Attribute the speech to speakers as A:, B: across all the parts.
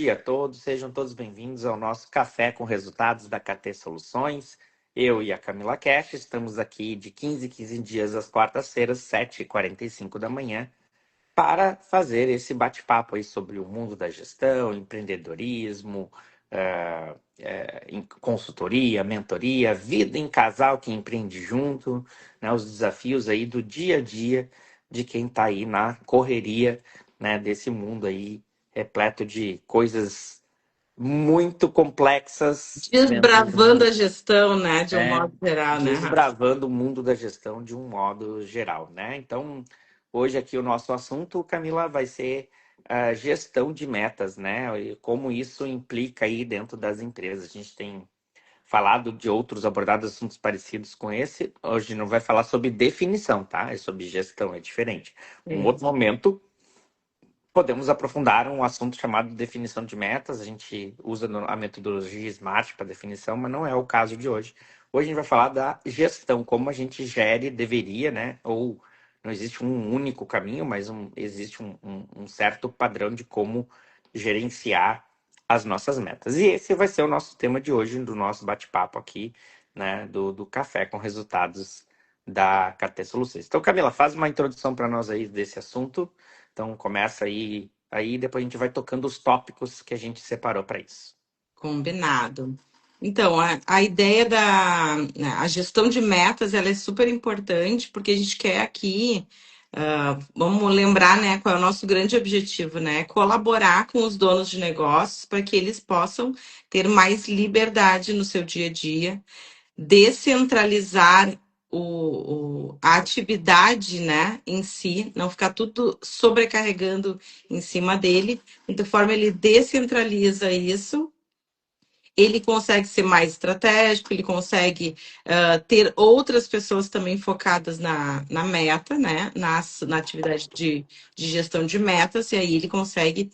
A: dia a todos, sejam todos bem-vindos ao nosso Café com Resultados da KT Soluções. Eu e a Camila Cash estamos aqui de 15 em 15 dias às quartas-feiras, 7h45 da manhã, para fazer esse bate-papo aí sobre o mundo da gestão, empreendedorismo, consultoria, mentoria, vida em casal que empreende junto, né, os desafios aí do dia a dia de quem está aí na correria, né, desse mundo aí repleto de coisas muito complexas dentro do
B: Desbravando
A: mundo,
B: a gestão, né, de um
A: né?
B: modo geral, né, Rafa?
A: Desbravando o mundo da gestão de um modo geral, né? Então, hoje aqui o nosso assunto, Camila, vai ser a gestão de metas, né? E como isso implica aí dentro das empresas. A gente tem falado de outros, abordado assuntos parecidos com esse. Hoje não vai falar sobre definição, tá? É sobre gestão, é diferente. Um
B: É.
A: outro momento, podemos aprofundar um assunto chamado definição de metas. A gente usa a metodologia SMART para definição, mas não é o caso de hoje. Hoje a gente vai falar da gestão, como a gente gere, deveria, né? Ou não existe um único caminho, mas existe um certo padrão de como gerenciar as nossas metas. E esse vai ser o nosso tema de hoje, do nosso bate-papo aqui, né? Do Café com Resultados da KT Soluções. Então, Camila, faz uma introdução para nós aí desse assunto. Então começa aí depois a gente vai tocando os tópicos que a gente separou para isso.
B: Combinado. Então, a ideia a gestão de metas, ela é super importante, porque a gente quer aqui, vamos lembrar, né, qual é o nosso grande objetivo, né? Colaborar com os donos de negócios para que eles possam ter mais liberdade no seu dia a dia, descentralizar a atividade, né, em si, não ficar tudo sobrecarregando em cima dele. De forma ele descentraliza isso, ele consegue ser mais estratégico, ele consegue ter outras pessoas também focadas na meta, né, na atividade de gestão de metas, e aí ele consegue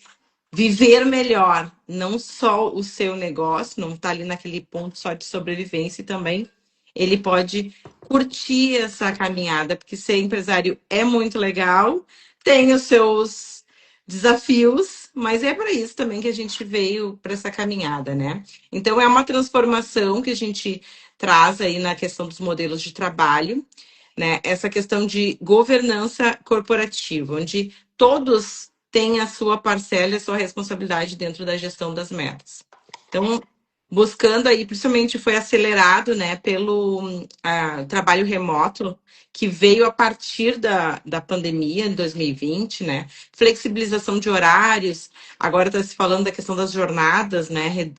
B: viver melhor, não só o seu negócio, não está ali naquele ponto só de sobrevivência, e também ele pode curtir essa caminhada, porque ser empresário é muito legal, tem os seus desafios, mas é para isso também que a gente veio para essa caminhada, né? Então é uma transformação que a gente traz aí na questão dos modelos de trabalho, né? Essa questão de governança corporativa, onde todos têm a sua parcela e a sua responsabilidade dentro da gestão das metas. Então, buscando aí, principalmente foi acelerado, né, pelo trabalho remoto, que veio a partir da pandemia em 2020, né? Flexibilização de horários, agora está se falando da questão das jornadas, né?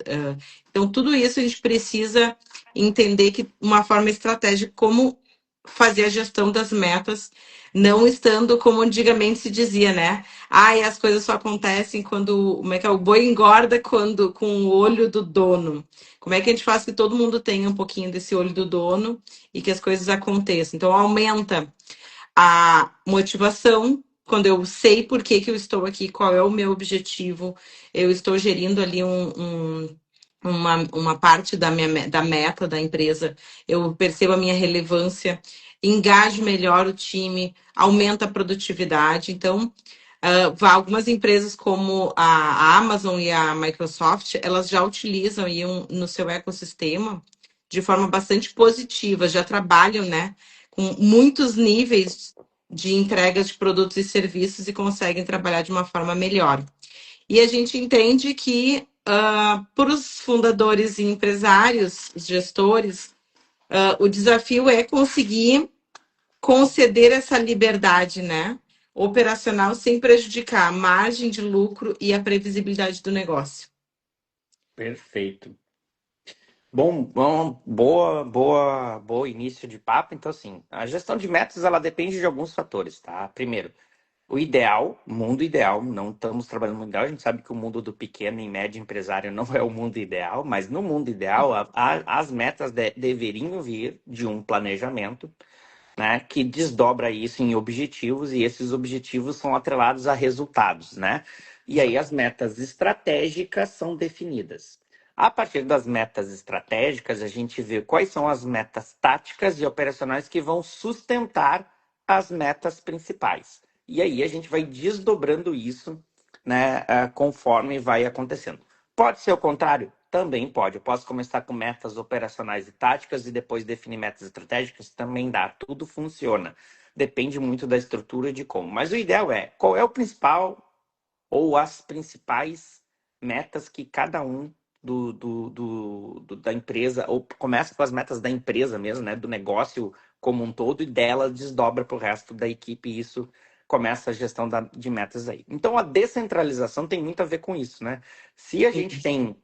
B: Então, tudo isso a gente precisa entender que uma forma estratégica como fazer a gestão das metas, não estando como antigamente se dizia, né? Ai, as coisas só acontecem quando, como é que é? O boi engorda quando com o olho do dono. Como é que a gente faz que todo mundo tenha um pouquinho desse olho do dono e que as coisas aconteçam? Então aumenta a motivação quando eu sei por que que eu estou aqui, qual é o meu objetivo, eu estou gerindo ali uma parte da meta da empresa, eu percebo a minha relevância, engajo melhor o time, aumenta a produtividade. Então, algumas empresas como a Amazon e a Microsoft, elas já utilizam aí no seu ecossistema de forma bastante positiva, já trabalham, né, com muitos níveis de entregas de produtos e serviços e conseguem trabalhar de uma forma melhor. E a gente entende que, para os fundadores e empresários, os gestores, o desafio é conseguir conceder essa liberdade, né, operacional sem prejudicar a margem de lucro e a previsibilidade do negócio.
A: Perfeito. Bom, boa início de papo. Então, assim, a gestão de metas, ela depende de alguns fatores, tá? Primeiro, o ideal, mundo ideal, não estamos trabalhando no mundo ideal, a gente sabe que o mundo do pequeno e médio empresário não é o mundo ideal, mas no mundo ideal, as metas deveriam vir de um planejamento, né, que desdobra isso em objetivos, e esses objetivos são atrelados a resultados, né? E aí as metas estratégicas são definidas. A partir das metas estratégicas, a gente vê quais são as metas táticas e operacionais que vão sustentar as metas principais. E aí a gente vai desdobrando isso né, conforme vai acontecendo. Pode ser o contrário? Também pode. Eu posso começar com metas operacionais e táticas e depois definir metas estratégicas? Também dá. Tudo funciona. Depende muito da estrutura e de como. Mas o ideal é qual é o principal ou as principais metas que cada um da empresa, ou começa com as metas da empresa mesmo, né, do negócio como um todo, e dela desdobra para o resto da equipe, e isso começa a gestão de metas aí. Então a descentralização tem muito a ver com isso, né? Se a gente tem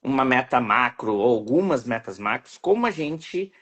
A: uma meta macro ou algumas metas macros, como a gente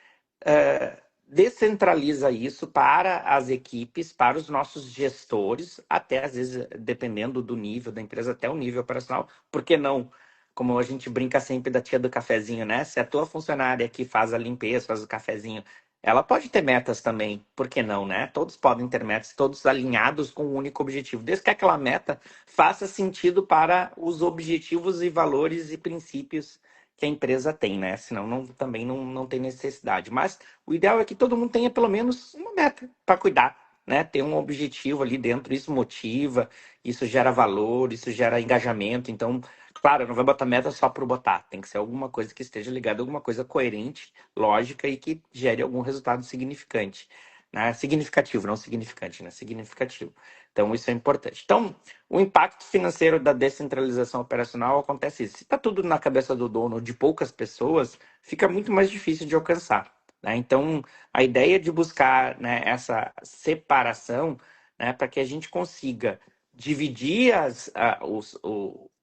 A: descentraliza isso para as equipes, para os nossos gestores, até às vezes, dependendo do nível da empresa, até o nível operacional, por que não? Como a gente brinca sempre da tia do cafezinho, né? Se a tua funcionária que faz a limpeza, faz o cafezinho, ela pode ter metas também, por que não, né? Todos podem ter metas, todos alinhados com um único objetivo, desde que aquela meta faça sentido para os objetivos e valores e princípios que a empresa tem, né? Senão também não tem necessidade. Mas o ideal é que todo mundo tenha pelo menos uma meta para cuidar, né? Ter um objetivo ali dentro, isso motiva, isso gera valor, isso gera engajamento. Então, claro, não vai botar meta só por botar, tem que ser alguma coisa que esteja ligada a alguma coisa coerente, lógica e que gere algum resultado significante. Né? Significativo, não significante, né? Significativo. Então, isso é importante. Então, o impacto financeiro da descentralização operacional acontece isso. Se está tudo na cabeça do dono ou de poucas pessoas, fica muito mais difícil de alcançar. Né? Então, a ideia de buscar, né, essa separação, né, para que a gente consiga dividir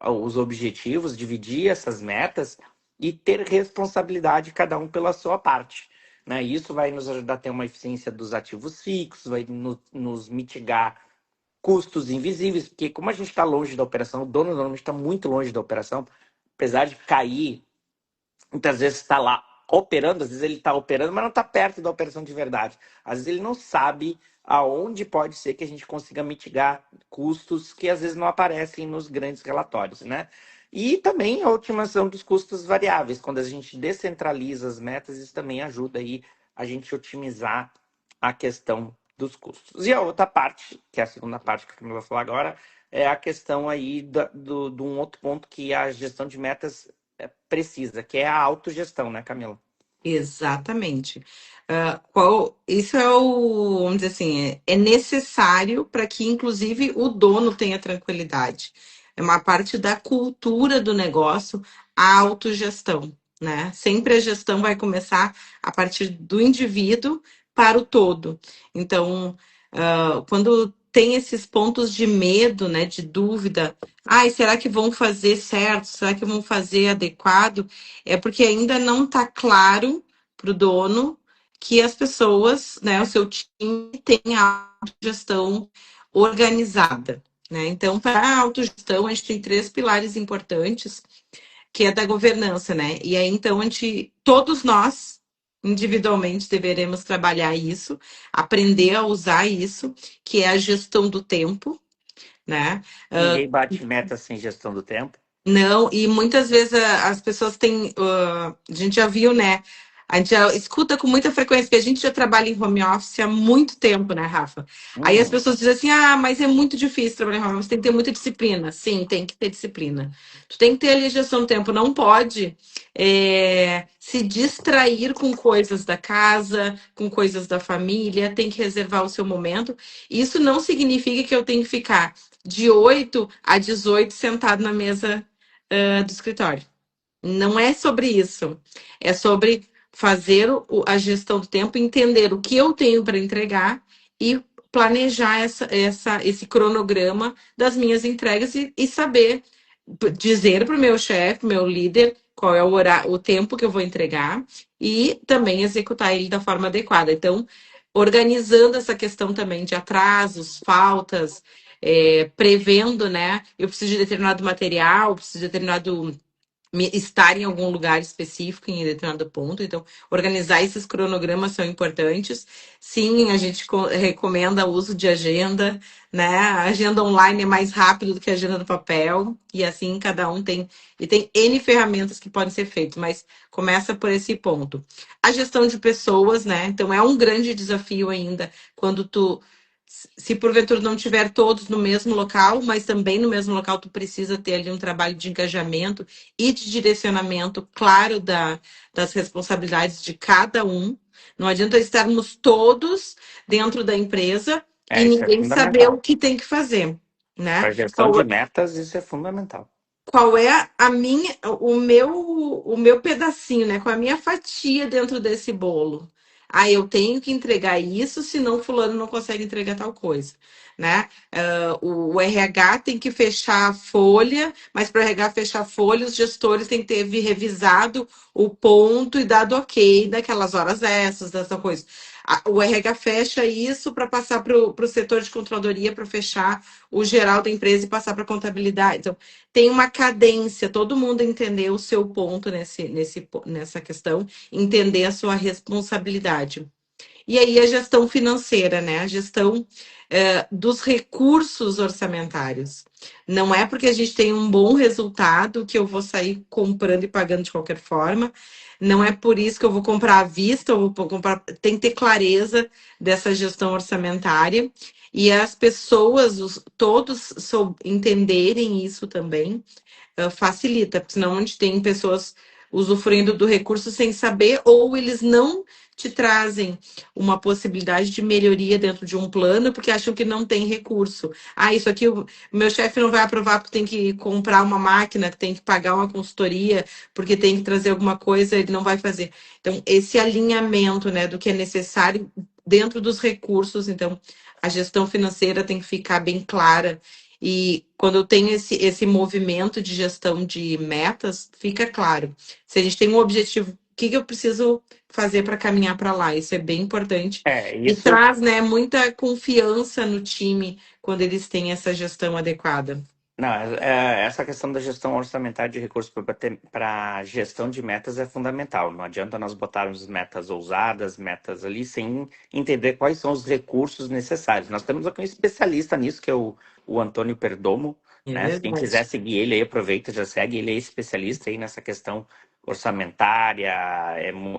A: os objetivos, dividir essas metas e ter responsabilidade cada um pela sua parte. Né? Isso vai nos ajudar a ter uma eficiência dos ativos fixos, vai nos mitigar custos invisíveis, porque como a gente está longe da operação, o dono normalmente está muito longe da operação, apesar de cair muitas vezes está lá operando, às vezes ele está operando, mas não está perto da operação de verdade. Às vezes ele não sabe aonde pode ser que a gente consiga mitigar custos que às vezes não aparecem nos grandes relatórios, né? E também a otimização dos custos variáveis. Quando a gente descentraliza as metas, isso também ajuda aí a gente otimizar a questão dos custos. E a outra parte, que é a segunda parte que eu vou falar agora, é a questão aí de um outro ponto que a gestão de metas precisa, que é a autogestão, né, Camila?
B: Exatamente. Isso é vamos dizer assim, é necessário para que, inclusive, o dono tenha tranquilidade. É uma parte da cultura do negócio, a autogestão, né? Sempre a gestão vai começar a partir do indivíduo para o todo. Então, quando tem esses pontos de medo, né, de dúvida, ai, será que vão fazer certo? Será que vão fazer adequado? É porque ainda não está claro para o dono que as pessoas, né, o seu time tem a autogestão organizada. Né? Então, para a autogestão, a gente tem três pilares importantes, que é da governança, né? E aí, então, todos nós, individualmente, deveremos trabalhar isso, aprender a usar isso, que é a gestão do tempo, né?
A: Ninguém bate meta sem gestão do tempo.
B: Não, e muitas vezes as pessoas têm. A gente já viu, né? A gente já escuta com muita frequência, porque a gente já trabalha em home office há muito tempo, né, Rafa? Aí as
A: Uhum.
B: pessoas dizem assim: ah, mas é muito difícil trabalhar em home office, tem que ter muita disciplina. Sim, tem que ter disciplina. Tu tem que ter ali a gestão do tempo, não pode se distrair com coisas da casa, com coisas da família, tem que reservar o seu momento. Isso não significa que eu tenho que ficar de 8 a 18 sentado na mesa do escritório. Não é sobre isso. É sobre fazer a gestão do tempo, entender o que eu tenho para entregar e planejar esse cronograma das minhas entregas e saber dizer para o meu chefe, meu líder, qual é o tempo que eu vou entregar e também executar ele da forma adequada. Então, organizando essa questão também de atrasos, faltas, prevendo, né? Eu preciso de determinado material, preciso de determinado estar em algum lugar específico em determinado ponto. Então, organizar esses cronogramas são importantes. Sim, a gente recomenda o uso de agenda, né? A agenda online é mais rápido do que a agenda no papel, e assim cada um tem. E tem N ferramentas que podem ser feitas, mas começa por esse ponto. A gestão de pessoas, né? Então, é um grande desafio ainda quando tu se porventura não tiver todos no mesmo local, mas também no mesmo local tu precisa ter ali um trabalho de engajamento e de direcionamento claro das responsabilidades de cada um. Não adianta estarmos todos dentro da empresa e
A: Isso é
B: ninguém saber o
A: fundamental.
B: que tem que fazer, né?
A: Para gestão de metas, isso é fundamental.
B: Qual é a minha, o meu pedacinho, né? Qual é a minha fatia dentro desse bolo? Ah, eu tenho que entregar isso, senão fulano não consegue entregar tal coisa, né? O RH tem que fechar a folha, mas para o RH fechar a folha, os gestores têm que ter revisado o ponto e dado ok daquelas horas essas, dessa coisa. O RH fecha isso para passar para o setor de controladoria para fechar o geral da empresa e passar para a contabilidade. Então, tem uma cadência, todo mundo entender o seu ponto nessa questão, entender a sua responsabilidade. E aí a gestão financeira, né? A gestão dos recursos orçamentários. Não é porque a gente tem um bom resultado que eu vou sair comprando e pagando de qualquer forma. Não é por isso que eu vou comprar à vista, ou vou comprar. Tem que ter clareza dessa gestão orçamentária. E as pessoas, todos entenderem isso também facilita, porque senão a gente tem pessoas usufruindo do recurso sem saber, ou eles não te trazem uma possibilidade de melhoria dentro de um plano, porque acham que não tem recurso. Ah, isso aqui o meu chefe não vai aprovar porque tem que comprar uma máquina, que tem que pagar uma consultoria, porque tem que trazer alguma coisa, ele não vai fazer. Então, esse alinhamento, né, do que é necessário dentro dos recursos, então, a gestão financeira tem que ficar bem clara e quando eu tenho esse movimento de gestão de metas, fica claro. Se a gente tem um objetivo, o que eu preciso fazer para caminhar para lá? Isso é bem importante. E
A: Isso.
B: traz, né, muita confiança no time quando eles têm essa gestão adequada.
A: Não, essa questão da gestão orçamentária de recursos para gestão de metas é fundamental. Não adianta nós botarmos metas ousadas, metas ali, sem entender quais são os recursos necessários. Nós temos aqui um especialista nisso, que é o Antônio Perdomo,
B: É
A: né? Se quem quiser
B: verdade.
A: seguir ele aí, aproveita, já segue. Ele é especialista aí nessa questão orçamentária,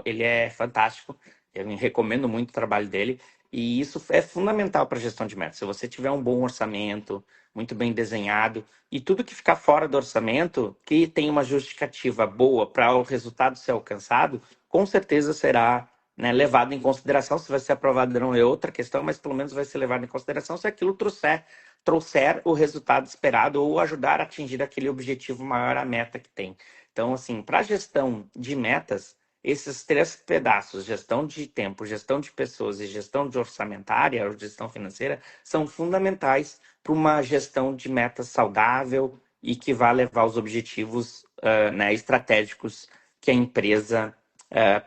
A: ele é fantástico. Eu recomendo muito o trabalho dele. E isso é fundamental para a gestão de metas. Se você tiver um bom orçamento, muito bem desenhado, e tudo que ficar fora do orçamento, que tem uma justificativa boa para o resultado ser alcançado, com certeza será, né, levado em consideração. Se vai ser aprovado ou não é outra questão, mas pelo menos vai ser levado em consideração se aquilo trouxer o resultado esperado ou ajudar a atingir aquele objetivo maior, a meta que tem. Então, assim, para a gestão de metas, esses três pedaços, gestão de tempo, gestão de pessoas e gestão de orçamentária, ou gestão financeira, são fundamentais para uma gestão de metas saudável e que vá levar os objetivos né, estratégicos que a empresa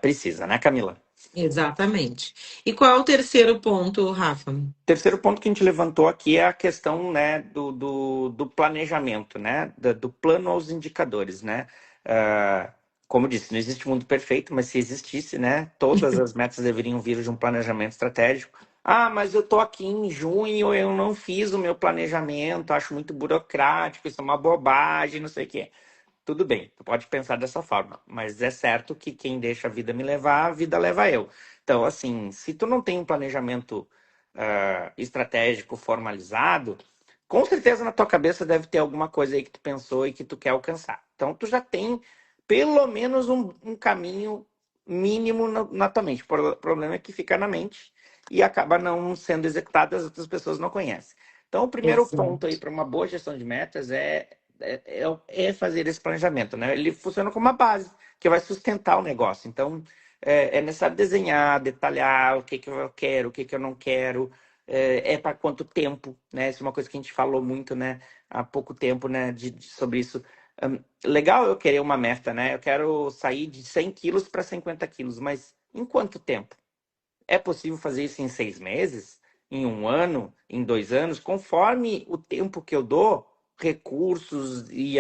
A: precisa, né, Camila?
B: Exatamente. E qual é o terceiro ponto, Rafa?
A: Terceiro ponto que a gente levantou aqui é a questão, né, do planejamento, né, do plano aos indicadores, né? Como eu disse, não existe mundo perfeito, mas se existisse, né, todas as metas deveriam vir de um planejamento estratégico. Ah, mas eu tô aqui em junho, eu não fiz o meu planejamento, acho muito burocrático, isso é uma bobagem, não sei o quê. Tudo bem, tu pode pensar dessa forma, mas é certo que quem deixa a vida me levar, a vida leva eu. Então, assim, se tu não tem um planejamento estratégico formalizado, com certeza na tua cabeça deve ter alguma coisa aí que tu pensou e que tu quer alcançar. Então, tu já tem pelo menos um caminho mínimo na tua mente. O problema é que fica na mente e acaba não sendo executado, as outras pessoas não conhecem. Então, o primeiro ponto aí
B: Exato.
A: para uma boa gestão de metas é fazer esse planejamento, né? Ele funciona como uma base que vai sustentar o negócio. Então, é necessário desenhar, detalhar o que eu quero, o que eu não quero, para quanto tempo, né? Isso é uma coisa que a gente falou muito, né? Há pouco tempo, né? Sobre isso. Legal eu querer uma meta, né? Eu quero sair de 100 quilos para 50 quilos, mas em quanto tempo? É possível fazer isso em 6 meses? Em um ano? Em 2 anos? Conforme o tempo que eu dou, recursos e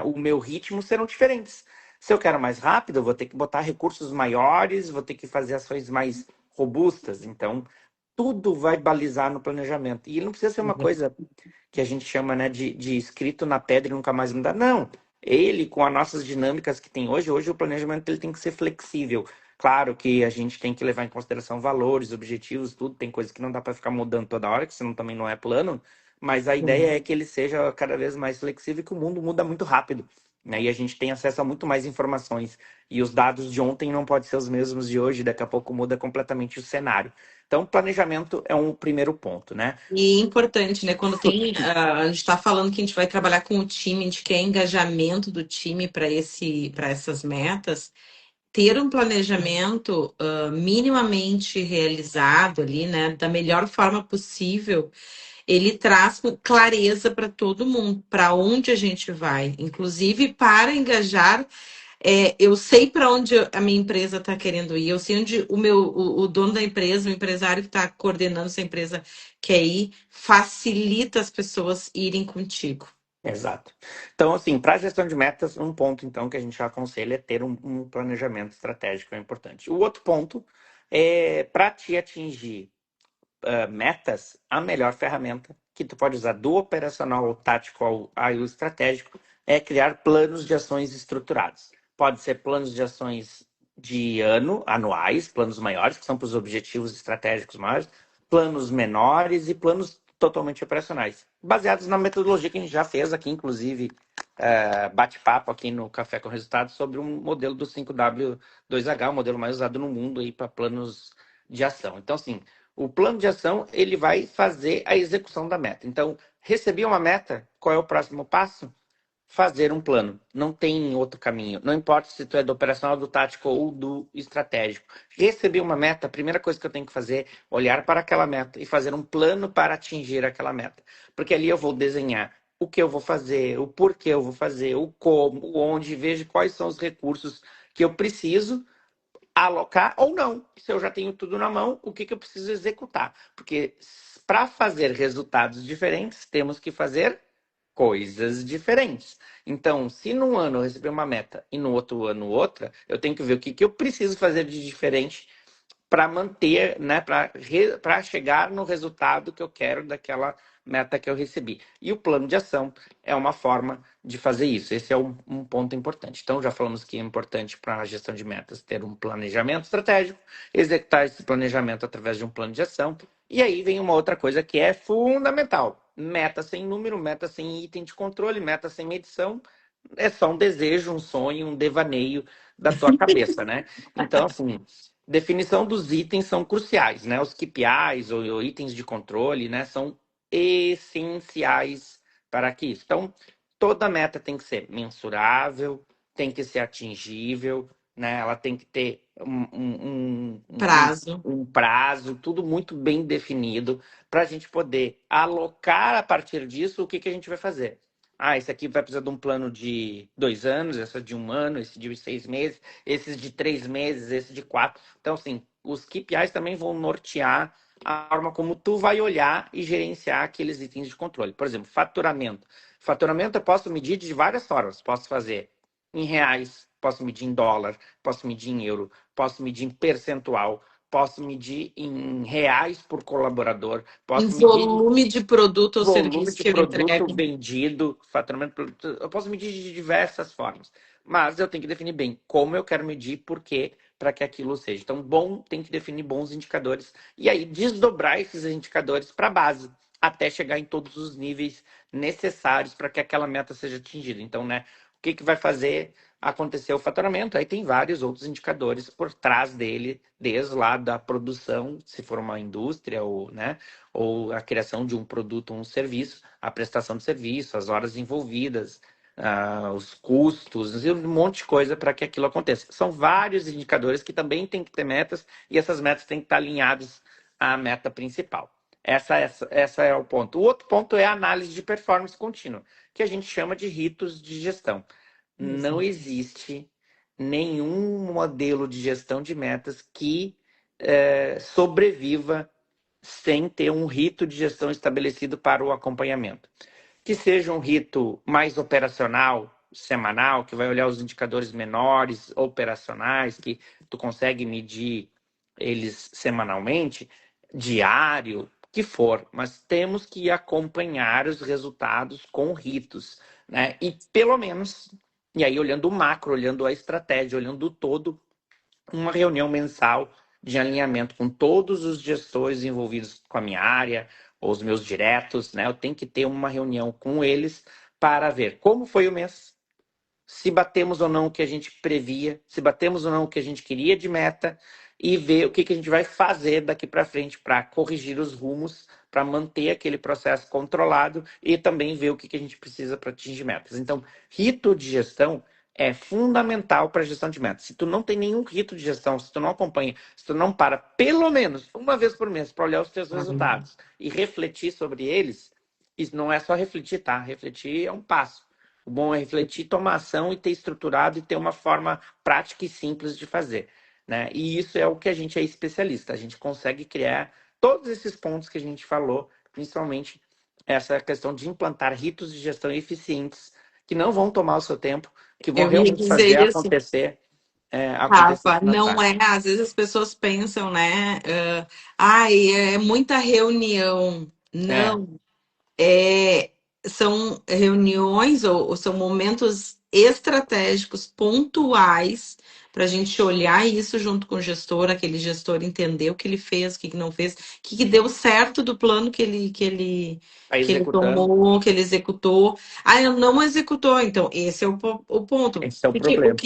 A: o meu ritmo serão diferentes. Se eu quero mais rápido, eu vou ter que botar recursos maiores, vou ter que fazer ações mais robustas. Então, tudo vai balizar no planejamento. E ele não precisa ser uma coisa que a gente chama, né, de escrito na pedra e nunca mais mudar. Não. Ele, com as nossas dinâmicas que tem hoje o planejamento ele tem que ser flexível. Claro que a gente tem que levar em consideração valores, objetivos, tudo. Tem coisa que não dá para ficar mudando toda hora, que senão também não é plano. Mas a ideia é que ele seja cada vez mais flexível e que o mundo muda muito rápido, né? E a gente tem acesso a muito mais informações. E os dados de ontem não podem ser os mesmos de hoje, daqui a pouco muda completamente o cenário. Então, planejamento é um primeiro ponto, né?
B: E importante, né? Quando tem, a gente está falando que a gente vai trabalhar com o time, a gente quer engajamento do time para essas metas, ter um planejamento minimamente realizado ali, né? Da melhor forma possível, ele traz clareza para todo mundo, para onde a gente vai, inclusive para engajar. Eu sei para onde a minha empresa está querendo ir, eu sei onde o dono da empresa, o empresário que está coordenando essa empresa quer ir, facilita as pessoas irem contigo.
A: Exato. Então, assim, para a gestão de metas, um ponto, então, que a gente aconselha é ter um planejamento estratégico, é importante. O outro ponto é, para te atingir metas, a melhor ferramenta que tu pode usar do operacional ao tático ao estratégico é criar planos de ações estruturados. Pode ser planos de ações de ano, anuais, planos maiores, que são para os objetivos estratégicos maiores, planos menores e planos totalmente operacionais, baseados na metodologia que a gente já fez aqui, inclusive bate-papo aqui no Café com Resultados sobre um modelo do 5W2H, o modelo mais usado no mundo aí para planos de ação. Então, assim, o plano de ação, ele vai fazer a execução da meta. Então, recebi uma meta, qual é o próximo passo? Fazer um plano. Não tem outro caminho. Não importa se tu é do operacional, do tático ou do estratégico. Recebi uma meta, a primeira coisa que eu tenho que fazer é olhar para aquela meta e fazer um plano para atingir aquela meta. Porque ali eu vou desenhar o que eu vou fazer, o porquê eu vou fazer, o como, o onde, vejo quais são os recursos que eu preciso alocar ou não. Se eu já tenho tudo na mão, o que eu preciso executar? Porque para fazer resultados diferentes, temos que fazer coisas diferentes. Então, se num ano eu receber uma meta e no outro ano outra, eu tenho que ver o que eu preciso fazer de diferente para manter, né, para chegar no resultado que eu quero daquela meta que eu recebi. E o plano de ação é uma forma de fazer isso. Esse é um ponto importante. Então, já falamos que é importante para a gestão de metas ter um planejamento estratégico, executar esse planejamento através de um plano de ação. E aí vem uma outra coisa que é fundamental: meta sem número, meta sem item de controle, meta sem medição. É só um desejo, um sonho, um devaneio da tua cabeça, né? Então, assim, definição dos itens são cruciais, né? Os KPIs ou itens de controle, né, são essenciais para que isso. Então, toda meta tem que ser mensurável, tem que ser atingível, né? Ela tem que ter
B: Prazo.
A: um prazo, tudo muito bem definido, para a gente poder alocar a partir disso o que a gente vai fazer. Ah, esse aqui vai precisar de um plano de 2 anos, esse de 1 ano, esse de 6 meses, esses de 3 meses, esse de 4. Então, assim, os KPIs também vão nortear a forma como tu vai olhar e gerenciar aqueles itens de controle. Por exemplo, faturamento. Faturamento eu posso medir de várias formas. Posso fazer em reais, posso medir em dólar, posso medir em euro, posso medir em percentual, posso medir em reais por colaborador,
B: Em
A: posso medir
B: volume de produto ou
A: volume
B: serviço
A: de
B: que eu
A: produto
B: entrego.
A: vendido, faturamento de produto, eu posso medir de diversas formas, mas eu tenho que definir bem como eu quero medir, por quê, para que aquilo seja. Então, bom, tem que definir bons indicadores e aí desdobrar esses indicadores para a base, até chegar em todos os níveis necessários para que aquela meta seja atingida. Então, né, o que vai fazer acontecer o faturamento? Aí tem vários outros indicadores por trás dele, desde lá da produção, se for uma indústria ou, né, ou a criação de um produto ou um serviço, a prestação de serviço, as horas envolvidas, os custos, e um monte de coisa para que aquilo aconteça. São vários indicadores que também têm que ter metas e essas metas têm que estar alinhadas à meta principal. Essa é o ponto. O outro ponto é a análise de performance contínua, que a gente chama de ritos de gestão. Não existe nenhum modelo de gestão de metas que sobreviva sem ter um rito de gestão estabelecido para o acompanhamento. Que seja um rito mais operacional, semanal, que vai olhar os indicadores menores, operacionais, que tu consegue medir eles semanalmente, diário, que for, mas temos que acompanhar os resultados com ritos, né? E pelo menos, e aí olhando o macro, olhando a estratégia, olhando o todo, uma reunião mensal de alinhamento com todos os gestores envolvidos com a minha área, ou os meus diretos, né? Eu tenho que ter uma reunião com eles para ver como foi o mês, se batemos ou não o que a gente previa, se batemos ou não o que a gente queria de meta e ver o que a gente vai fazer daqui para frente para corrigir os rumos, para manter aquele processo controlado e também ver o que a gente precisa para atingir metas. Então, rito de gestão é fundamental para a gestão de metas. Se tu não tem nenhum rito de gestão, se tu não acompanha, se tu não para pelo menos uma vez por mês para olhar os teus resultados e refletir sobre eles, isso não é só refletir, tá? Refletir é um passo. O bom é refletir, tomar ação e ter estruturado e ter uma forma prática e simples de fazer, né? E isso é o que a gente é especialista. A gente consegue criar todos esses pontos que a gente falou, principalmente essa questão de implantar ritos de gestão eficientes que não vão tomar o seu tempo, que vão
B: Eu ia
A: realmente fazer
B: dizer isso,
A: acontecer
B: Rafa,
A: de
B: não
A: fato.
B: é, às vezes as pessoas pensam, né? Ai, é muita reunião.
A: É,
B: Não. É, são reuniões ou são momentos estratégicos pontuais para a gente olhar isso junto com o gestor, aquele gestor entender o que ele fez, o que não fez, o que deu certo do plano
A: tá
B: que ele
A: executando.
B: tomou, que ele executou. Ah, ele não executou, então esse é o ponto.
A: Esse é o problema.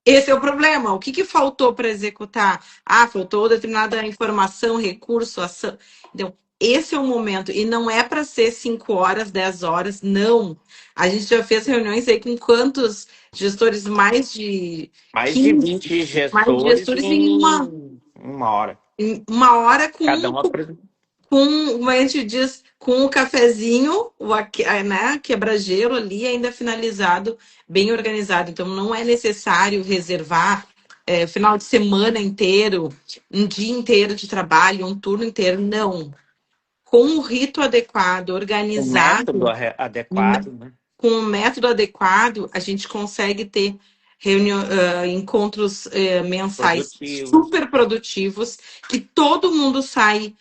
B: Esse é o problema. O que faltou para executar? Ah, faltou determinada informação, recurso, ação. Então, esse é o momento, e não é para ser 5 horas, 10 horas, não. A gente já fez reuniões aí com quantos gestores, mais de
A: Mais de
B: 15,
A: 20
B: mais
A: gestores
B: gestores
A: em uma hora.
B: em uma hora
A: Cada um apresenta.
B: como a gente diz, com o cafezinho, né, quebra-gelo ali, ainda finalizado, bem organizado. Então, não é necessário reservar final de semana inteiro, um dia inteiro de trabalho, um turno inteiro, não com o rito adequado,
A: O método
B: organizado,
A: adequado, né?
B: com o método adequado, a gente consegue ter encontros mensais
A: Produtivos,
B: super produtivos, que todo mundo sai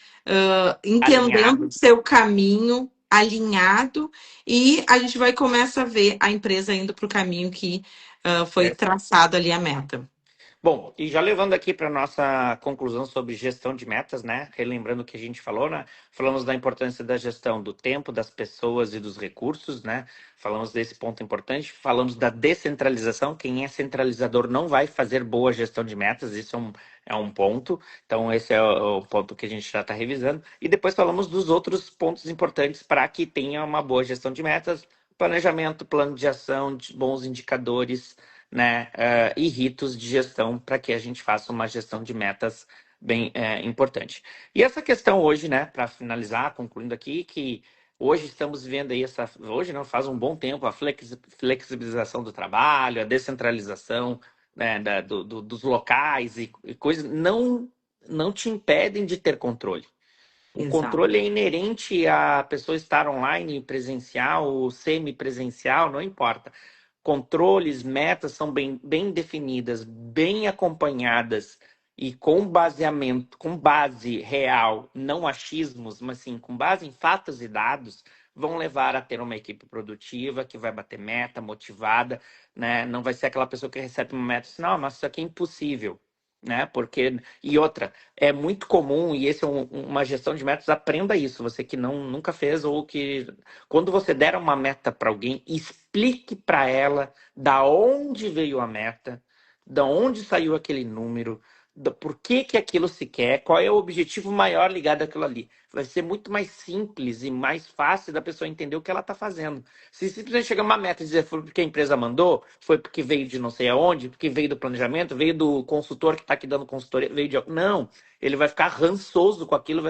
B: entendendo o
A: alinhado.
B: seu caminho, alinhado, e a gente vai começar a ver a empresa indo para o caminho que foi traçado ali a meta.
A: Bom, e já levando aqui para nossa conclusão sobre gestão de metas, né? Relembrando o que a gente falou, né? Falamos da importância da gestão do tempo, das pessoas e dos recursos, né? Falamos desse ponto importante. Falamos da descentralização. Quem é centralizador não vai fazer boa gestão de metas. Isso é um ponto. Então, esse é o ponto que a gente já está revisando. E depois falamos dos outros pontos importantes para que tenha uma boa gestão de metas. Planejamento, plano de ação, bons indicadores, né, e ritos de gestão para que a gente faça uma gestão de metas bem importante. E essa questão hoje, né, para finalizar, concluindo aqui, que hoje estamos vivendo aí hoje não faz um bom tempo a flexibilização do trabalho, a descentralização, né, dos locais e coisas não te impedem de ter controle. O
B: Exato.
A: controle é inerente à pessoa estar online, presencial ou semipresencial, não importa. Controles, metas são bem definidas, bem acompanhadas e com baseamento, com base real, não achismos, mas sim com base em fatos e dados, vão levar a ter uma equipe produtiva que vai bater meta, motivada, né? Não vai ser aquela pessoa que recebe uma meta e diz, não, mas isso aqui é impossível, né? Porque e outra, é muito comum e esse é uma gestão de metas, aprenda isso, você que nunca fez ou que quando você der uma meta para alguém, explique para ela da onde veio a meta, da onde saiu aquele número, por que aquilo se quer, qual é o objetivo maior ligado àquilo ali. Vai ser muito mais simples e mais fácil da pessoa entender o que ela está fazendo. Se simplesmente chegar uma meta e dizer foi porque a empresa mandou, foi porque veio de não sei aonde, porque veio do planejamento, veio do consultor que está aqui dando consultoria, veio de. Não, ele vai ficar rançoso com aquilo,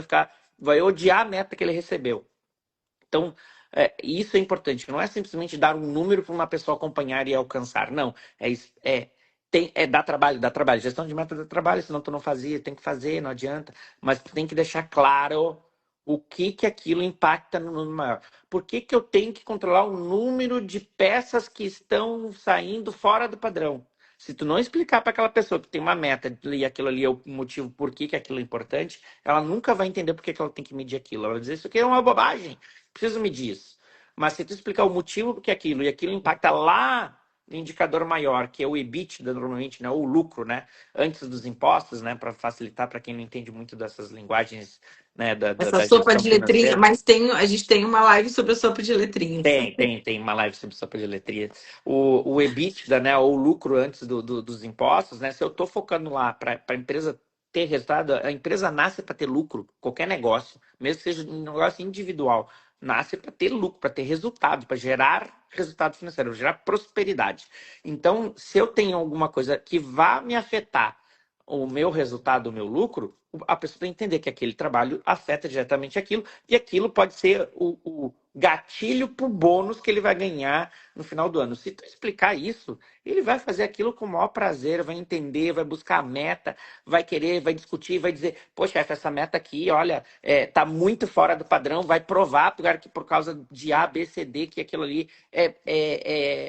A: vai odiar a meta que ele recebeu. Então, isso é importante. Não é simplesmente dar um número para uma pessoa acompanhar e alcançar. Não. Dar trabalho, dá trabalho. Gestão de meta dá trabalho, senão tu não fazia, tem que fazer, não adianta. Mas tu tem que deixar claro o que aquilo impacta no número maior. Por que eu tenho que controlar o número de peças que estão saindo fora do padrão? Se tu não explicar para aquela pessoa que tem uma meta e aquilo ali é o motivo por que aquilo é importante, ela nunca vai entender por que ela tem que medir aquilo. Ela vai dizer, isso aqui é uma bobagem, preciso medir isso. Mas se tu explicar o motivo por que aquilo e aquilo impacta lá indicador maior, que é o EBITDA, normalmente, né, ou o lucro, né, antes dos impostos, né, para facilitar para quem não entende muito dessas linguagens, né,
B: Essa
A: da
B: sopa
A: gestão
B: de letrinha,
A: financeira.
B: mas a gente tem uma live sobre a sopa de letrinhas.
A: Tem uma live sobre sopa de letria. O EBITDA, né, ou o lucro antes dos impostos, né, se eu estou focando lá para a empresa ter resultado, a empresa nasce para ter lucro, qualquer negócio, mesmo que seja um negócio individual, nasce para ter lucro, para ter resultado, para gerar resultado financeiro, gerar prosperidade. Então, se eu tenho alguma coisa que vá me afetar o meu resultado, o meu lucro, a pessoa tem que entender que aquele trabalho afeta diretamente aquilo, e aquilo pode ser o gatilho para o bônus que ele vai ganhar no final do ano. Se tu explicar isso, ele vai fazer aquilo com o maior prazer, vai entender, vai buscar a meta, vai querer, vai discutir, vai dizer, pô, chefe, essa meta aqui, olha, tá muito fora do padrão, vai provar que por causa de A, B, C, D, que aquilo ali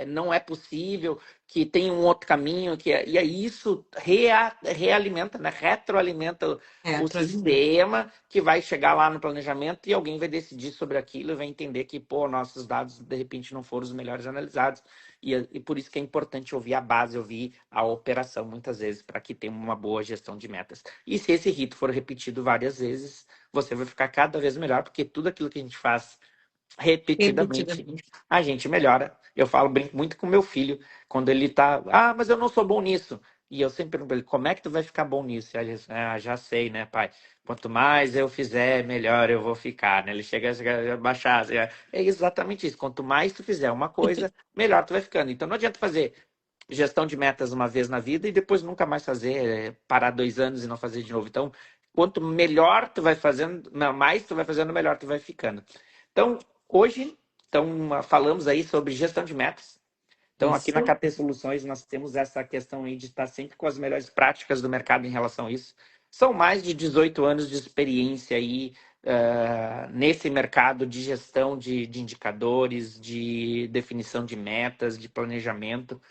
A: não é possível, que tem um outro caminho, e aí isso realimenta, né? Retroalimenta o sistema, que vai chegar lá no planejamento e alguém vai decidir sobre aquilo e vai entender que, pô, nossos dados de repente não foram os melhores analisados. E por isso que é importante ouvir a base, ouvir a operação muitas vezes, para que tenha uma boa gestão de metas. E se esse rito for repetido várias vezes, você vai ficar cada vez melhor, porque tudo aquilo que a gente faz repetidamente,
B: Repetidamente.
A: a gente melhora. Eu falo brinco muito com meu filho, quando ele tá, mas eu não sou bom nisso. E eu sempre pergunto pra ele, como é que tu vai ficar bom nisso? E aí ele diz, já sei, né, pai? Quanto mais eu fizer, melhor eu vou ficar, né? Ele chega a baixar. Assim, é exatamente isso. Quanto mais tu fizer uma coisa, melhor tu vai ficando. Então não adianta fazer gestão de metas uma vez na vida e depois nunca mais fazer, parar 2 anos e não fazer de novo. Então, quanto melhor tu vai fazendo, mais tu vai fazendo, melhor tu vai ficando. Então, hoje, falamos aí sobre gestão de metas. Então, aqui na
B: Isso.
A: KT Soluções, nós temos essa questão aí de estar sempre com as melhores práticas do mercado em relação a isso. São mais de 18 anos de experiência aí nesse mercado de gestão de indicadores, de definição de metas, de planejamento,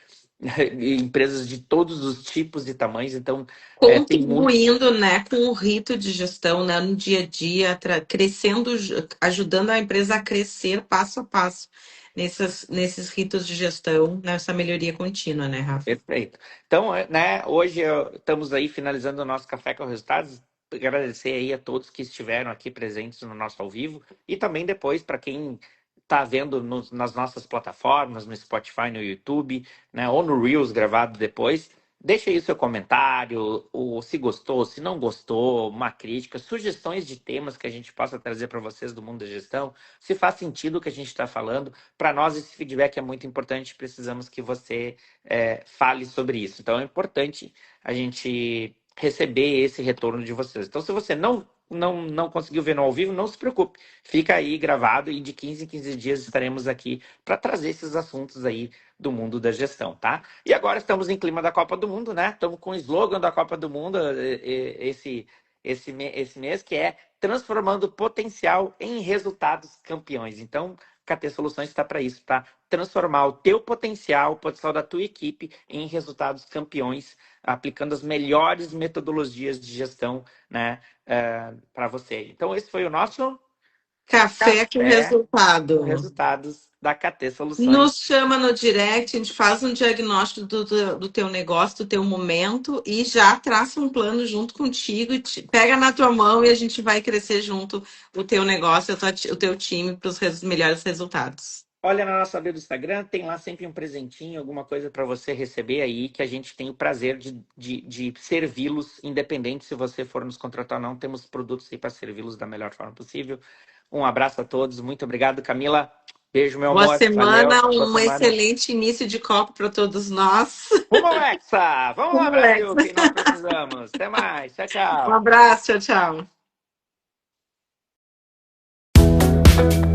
A: empresas de todos os tipos e tamanhos. Então, tem muito.
B: Contribuindo, né, com o rito de gestão, né, no dia a dia, crescendo, ajudando a empresa a crescer passo a passo nesses ritos de gestão, nessa melhoria contínua, né, Rafa?
A: Perfeito. Então, né, hoje estamos aí finalizando o nosso Café com Resultados. Agradecer aí a todos que estiveram aqui presentes no nosso ao vivo e também depois para quem está vendo nas nossas plataformas, no Spotify, no YouTube, né, ou no Reels gravado depois. Deixa aí o seu comentário, ou se gostou, se não gostou, uma crítica, sugestões de temas que a gente possa trazer para vocês do mundo da gestão, se faz sentido o que a gente está falando. Para nós, esse feedback é muito importante, precisamos que você fale sobre isso. Então é importante a gente receber esse retorno de vocês. Então, se você não conseguiu ver no ao vivo, não se preocupe. Fica aí gravado e de 15 em 15 dias estaremos aqui para trazer esses assuntos aí do mundo da gestão, tá? E agora estamos em clima da Copa do Mundo, né? Estamos com o slogan da Copa do Mundo esse mês, que é transformando potencial em resultados campeões. Então, KT Soluções está para isso, tá? Transformar o teu potencial, o potencial da tua equipe em resultados campeões, aplicando as melhores metodologias de gestão, né, para você. Então, esse foi o nosso
B: Café com
A: café com
B: resultado.
A: resultados da KT Soluções.
B: Nos chama no direct, a gente faz um diagnóstico do teu negócio, do teu momento e já traça um plano junto contigo, pega na tua mão e a gente vai crescer junto o teu negócio, o teu time para os melhores resultados.
A: Olha na nossa bio do Instagram, tem lá sempre um presentinho, alguma coisa para você receber aí, que a gente tem o prazer de servi-los, independente se você for nos contratar ou não, temos produtos aí para servi-los da melhor forma possível. Um abraço a todos, muito obrigado, Camila. Beijo, meu
B: Boa
A: amor. Valeu.
B: semana,
A: Boa
B: um
A: semana.
B: excelente início de Copa para todos nós.
A: Rumo ao Hexa! Vamos lá,
B: Vamos,
A: Brasil,
B: Alex.
A: que nós precisamos. Até mais. Tchau,
B: Um
A: tchau.
B: abraço, tchau, tchau.